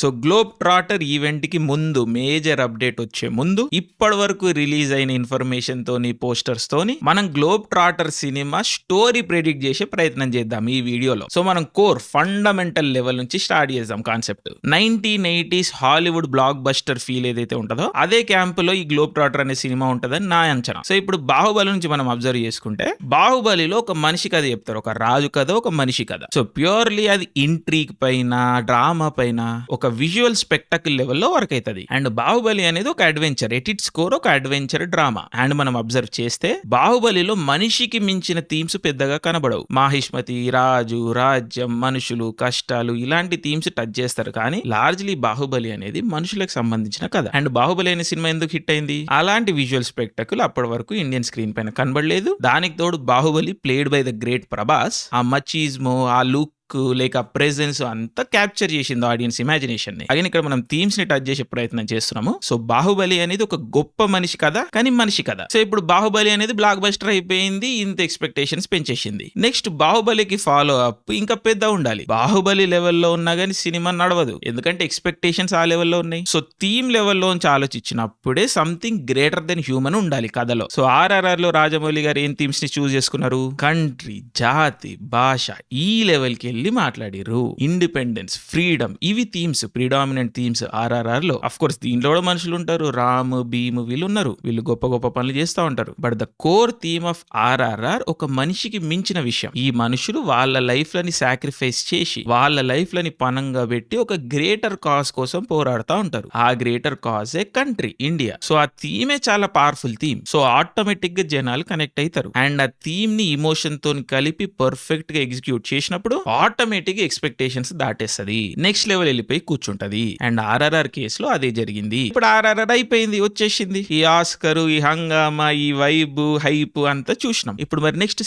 So globe trotter event కి ముందు major update వచ్చే ముందు ఇప్పటి వరకు రిలీజ్ అయిన ఇన్ఫర్మేషన్ తోని పోస్టర్స్ తోని మనం globe trotter cinema story predict చేసే ప్రయత్నం చేద్దాం ఈ వీడియోలో. సో మనం కోర్ ఫండమెంటల్ లెవెల్ నుంచి స్టార్ట్ చేద్దాం concept. 1980s Hollywood block buster feel ఏదైతే ఉంటుందో అదే క్యాంప్ లో ఈ గ్లోబ్ ట్రాటర్ అనే సినిమా ఉంటుందని నా అంచనా. సో ఇప్పుడు బాహుబలి నుంచి మనం అబ్జర్వ్ చేసుకుంటే బాహుబలిలో ఒక మనిషి కథ చెప్తారు, ఒక రాజు కథ, ఒక మనిషి కథ. సో ప్యూర్లీ అది ఇంట్రీక్ పైన, డ్రామా పైన, ఒక విజువల్ స్పెక్టాకిల్ లెవెల్లో వర్క్ అవుతుంది. అండ్ బాహుబలి అనేది ఒక అడ్వెంచర్, ఎట్ ఇట్స్ కోర్ ఒక అడ్వెంచర్ డ్రామా. అండ్ మనం అబ్జర్వ్ చేస్తే బాహుబలిలో మనిషికి మించిన థీమ్స్ పెద్దగా కనబడవు. మాహిష్మతి, రాజు, రాజ్యం, మనుషులు, కష్టాలు ఇలాంటి థీమ్స్ టచ్ చేస్తారు. కానీ లార్జ్లీ బాహుబలి అనేది మనుషులకు సంబంధించిన కథ. అండ్ బాహుబలి అనే సినిమా ఎందుకు హిట్ అయింది? అలాంటి విజువల్ స్పెక్టాకిల్ అప్పటి వరకు ఇండియన్ స్క్రీన్ పైన కనబడలేదు. దానికి తోడు Baahubali played by the great Prabhas ఆ మచీజ్మో, ఆ లుక్ లేక ప్రెజెన్స్ అంతా క్యాప్చర్ చేసింది ఆడియన్స్ ఇమాజినేషన్ ని. అగైన్ ఇక్కడ మనం థీమ్స్ ని టచ్ చేసే ప్రయత్నం చేస్తున్నాము. సో బాహుబలి అనేది ఒక గొప్ప మనిషి కథ, కానీ మనిషి కథ. సో ఇప్పుడు బాహుబలి అనేది బ్లాక్ బస్టర్ అయిపోయింది, ఇంత ఎక్స్పెక్టేషన్స్ పెంచేసింది. నెక్స్ట్ బాహుబలికి ఫాలో అప్ ఇంకా పెద్ద ఉండాలి. బాహుబలి లెవెల్లో ఉన్నా కానీ సినిమా నడవదు, ఎందుకంటే ఎక్స్పెక్టేషన్స్ ఆ లెవెల్లో ఉన్నాయి. సో థీమ్ లెవెల్లో నుంచి ఆలోచించినప్పుడే సంథింగ్ గ్రేటర్ దెన్ హ్యూమన్ ఉండాలి కథలో. సో ఆర్ఆర్ఆర్ లో రాజమౌళి గారు ఏం థీమ్స్ ని చూస్ చేసుకున్నారు? కంట్రీ, జాతి, భాష ఈ లెవెల్ కి మాట్లాడిరు. ఇండిపెండెన్స్, ఫ్రీడమ్ ఇవి థీమ్స్, ప్రిడామినెంట్ థీమ్స్ ఆర్ఆర్ఆర్ లో. అఫ్ కోర్స్ దీంట్లో కూడా మనుషులు ఉంటారు, రామ్, భీమ్ వీళ్ళు ఉన్నారు, వీళ్ళు గొప్ప గొప్ప పనులు చేస్తూ ఉంటారు. But the core theme of RRR ఒక మనిషికి మించిన విషయం. ఈ మనుషులు వాళ్ళ లైఫ్ లని సాక్రిఫైస్ చేసి, వాళ్ళ లైఫ్ లని పనంగా పెట్టి ఒక గ్రేటర్ కాజ్ కోసం పోరాడుతూ ఉంటారు. ఆ గ్రేటర్ కాజ్ ఏ కంట్రీ, ఇండియా. సో ఆ థీమే చాలా పవర్ఫుల్ థీమ్. సో ఆటోమేటిక్ గా జనాలు కనెక్ట్ అవుతారు. అండ్ ఆ థీమ్ ని ఇమోషన్ తో కలిపి పర్ఫెక్ట్ గా ఎగ్జిక్యూట్ చేసినప్పుడు ఆటోమేటిక్ ఎక్స్పెక్టేషన్స్ దాటేస్తుంది, నెక్స్ట్ లెవెల్ వెళ్ళిపోయి కూర్చుంటది. అండ్ ఆర్ఆర్ఆర్ కేసులో అదే జరిగింది. ఇప్పుడు ఆర్ఆర్ఆర్ అయిపోయింది, వచ్చేసింది. ఈ ఆస్కర్, ఈ హంగామా, ఈ వైబ్, హైప్ అంతా చూసినాం. ఇప్పుడు మరి నెక్స్ట్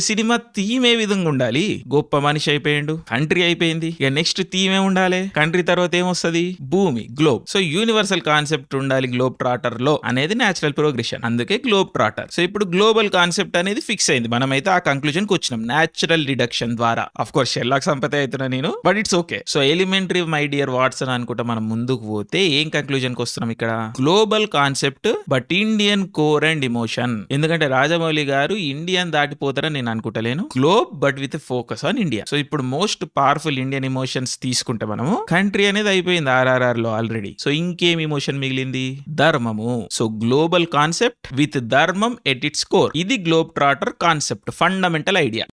సినిమా థీమ్ ఏ విధంగా ఉండాలి? గొప్ప మనిషి అయిపోయిండు, కంట్రీ అయిపోయింది, ఇక నెక్స్ట్ థీమ్ ఏ ఉండాలి? కంట్రీ తర్వాత ఏమొస్తుంది? భూమి, గ్లోబ్. సో యూనివర్సల్ కాన్సెప్ట్ ఉండాలి గ్లోబ్ ట్రాటర్ లో అనేది న్యాచురల్ ప్రోగ్రెషన్, అందుకే గ్లోబ్ ట్రాటర్. సో ఇప్పుడు గ్లోబల్ కాన్సెప్ట్ అనేది ఫిక్స్ అయింది, మనమైతే ఆ కంక్లూజన్ కి వచ్చినాం న్యాచురల్ డిడక్షన్ ద్వారా. అఫ్ కోర్స్ షెర్లాక్ సంపతే అవుతున్నా నేను, but it's okay. So elementary my dear Watson అనుకుంటా మనం ముందుకు పోతే ఏం కంక్లూజన్ కి వస్తున్నాం? ఇక్కడ global concept but Indian core and emotion. ఎందుకంటే రాజమౌళి గారు ఇండియన్ దాటిపోతారని నేను అనుకుంటలేను. Globe but with focus on India. So ఇప్పుడు మోస్ట్ పవర్ఫుల్ ఇండియన్ ఇమోషన్స్ తీసుకుంటే మనము కంట్రీ అనేది అయిపోయింది ఆర్ఆర్ఆర్ లో ఆల్రెడీ. సో ఇంకేం ఇమోషన్ మిగిలింది? ధర్మము. సో గ్లోబల్ కాన్సెప్ట్ విత్ ధర్మం ఎట్ ఇట్స్ కోర్. ఇది globe trotter concept fundamental idea.